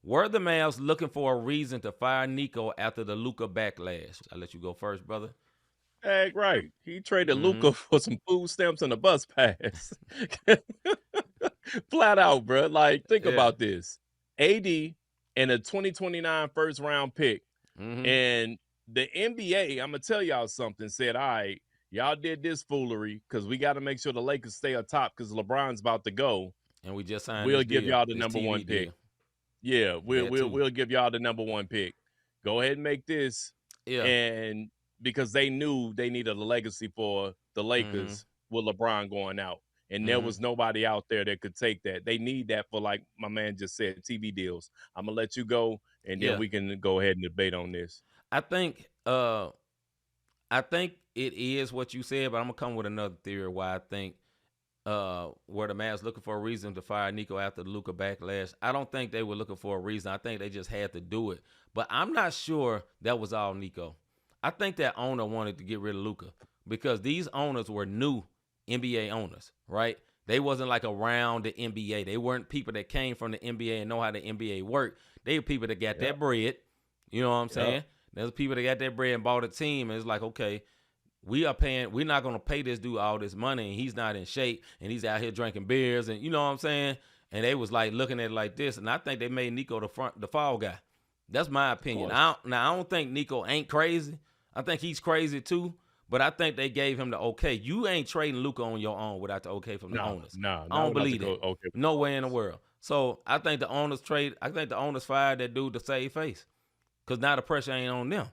Were the Mavs looking for a reason to fire Nico after the Luka backlash? I'll let you go first, brother. Heck right. He traded Mm-hmm. Luka for some food stamps and a bus pass. Flat out, bro. Like, think Yeah. about this. AD and a 2029 first round pick. Mm-hmm. And the NBA, I'm gonna tell y'all something, said, all right, y'all did this foolery because we got to make sure the Lakers stay atop because LeBron's about to go. And we just signed We'll this give deal, y'all the this number one TV pick. deal. Yeah, we'll That we'll too. we'll give y'all the number one pick. Go ahead and make this. Yeah. And because they knew they needed a legacy for the Mm-hmm. Lakers with LeBron going out. And there Mm-hmm. was nobody out there that could take that. They need that for, like my man just said, TV deals. I'm gonna let you go, and then Yeah. we can go ahead and debate on this. I think I think it is what you said, but I'm gonna come with another theory why I think were the Mavs looking for a reason to fire Nico after the Luka backlash. I don't think they were looking for a reason. I think they just had to do it. But I'm not sure that was all Nico. I think that owner wanted to get rid of Luka because these owners were new NBA owners, right? They wasn't like around the NBA. They weren't people that came from the NBA and know how the NBA worked. They were people that got Yep. that bread. You know what I'm Yep. saying? There's people that got that bread and bought a team, and it's like, okay, we're not gonna pay this dude all this money, and he's not in shape, and he's out here drinking beers, and you know what I'm saying? And they was like looking at it like this, and I think they made Nico the fall guy. That's my Of opinion. course. I don't think Nico ain't crazy. I think he's crazy too, but I think they gave him the okay. You ain't trading Luka on your own without the okay from the No, owners. no, I not don't without the believe that. okay. No way in the world. So I think the owners trade. I think the owners fired that dude to save face, cause now the pressure ain't on them.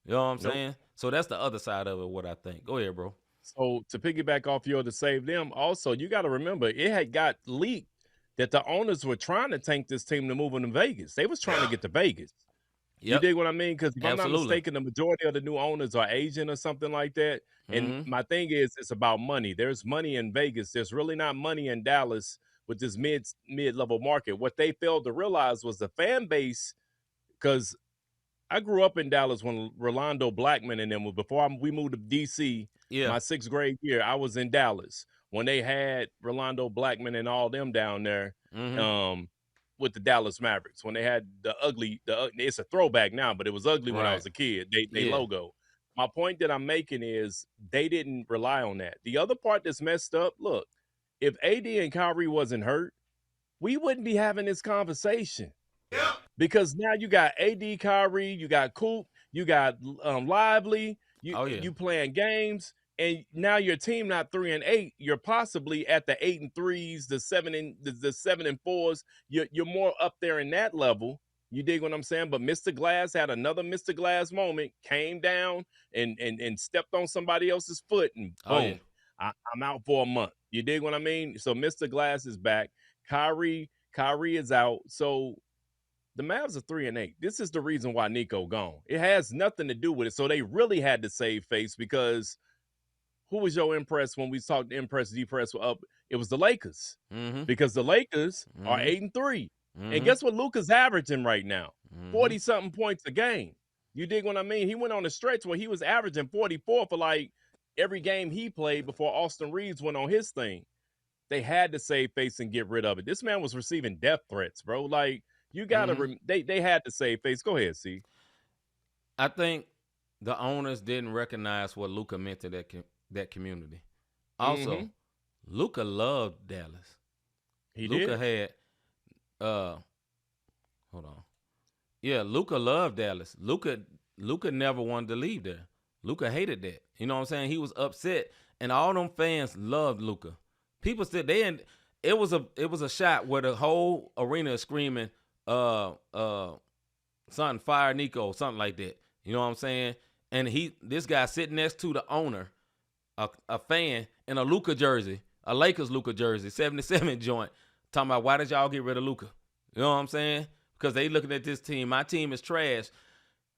You know what I'm Nope. saying? So that's the other side of it. What I think. Go ahead, bro. So to piggyback off your to save them, also you got to remember it had got leaked that the owners were trying to tank this team to move them to Vegas. They was trying to get to Vegas. You Yep, dig what I mean? Because if I'm not absolutely. mistaken, the majority of the new owners are Asian or something like that. And Mm-hmm. my thing is, it's about money. There's money in Vegas. There's really not money in Dallas with this mid level market. What they failed to realize was the fan base. Because I grew up in Dallas when Rolando Blackman and them before we moved to DC. Yeah. My sixth grade year, I was in Dallas when they had Rolando Blackman and all them down there. Mm-hmm. Um, with the Dallas Mavericks when they had it's a throwback now, but it was ugly when I Right. was a kid. They Yeah. logo. My point that I'm making is they didn't rely on that. The other part that's messed up, look, if AD and Kyrie wasn't hurt, we wouldn't be having this conversation because now you got AD Kyrie, you got Coop, you got Lively, Oh yeah. you playing games, and now your team not 3-8. You're possibly at the 8-3s, the 7-4s. You're more up there in that level. You dig what I'm saying? But Mr. Glass had another Mr. Glass moment, came down and stepped on somebody else's foot, and Oh yeah. boom, I'm out for a month. You dig what I mean? So Mr. Glass is back. Kyrie is out. So the Mavs are 3-8. This is the reason why Nico gone. It has nothing to do with it. So they really had to save face because who was your impress when we talked impress depress up? It was the Lakers Mm-hmm. because the Lakers are Mm-hmm. 8-3. And Mm-hmm. guess what Luka's averaging right now? Mm-hmm. 40 something points a game. You dig what I mean? He went on a stretch where he was averaging 44 for like every game he played before Austin Reeves went on his thing. They had to save face and get rid of it. This man was receiving death threats, bro. Like you gotta, Mm-hmm. they had to save face. Go ahead, see. I think the owners didn't recognize what Luka meant to that community. Also, Mm-hmm. Luka loved Dallas. He Luka did. had uh hold on. Yeah, Luka loved Dallas. Luka never wanted to leave there. Luka hated that. You know what I'm saying? He was upset, and all them fans loved Luka. People said it was a shot where the whole arena is screaming, uh, uh, something fire Nico, something like that. You know what I'm saying? And this guy sitting next to the owner, a fan in a Luka jersey, a Lakers Luka jersey, 77 joint, talking about why did y'all get rid of Luka? You know what I'm saying? Because they looking at this team. My team is trash.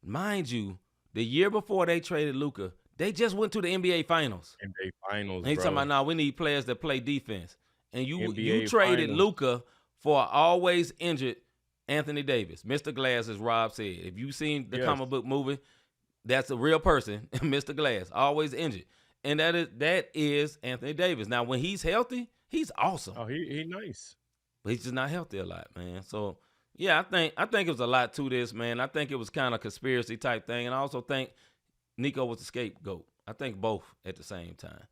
Mind you, the year before they traded Luka, they just went to the NBA Finals. NBA Finals, And he's talking about, bro. now we need players that play defense. And you NBA traded Finals. Luka for an always injured Anthony Davis. Mr. Glass, as Rob said. If you've seen the Yes. comic book movie, that's a real person, Mr. Glass, always injured. And that is Anthony Davis. Now, when he's healthy, he's awesome. Oh, he nice. But he's just not healthy a lot, man. So Yeah, I think it was a lot to this, man. I think it was kind of conspiracy type thing, and I also think Nico was the scapegoat. I think both at the same time.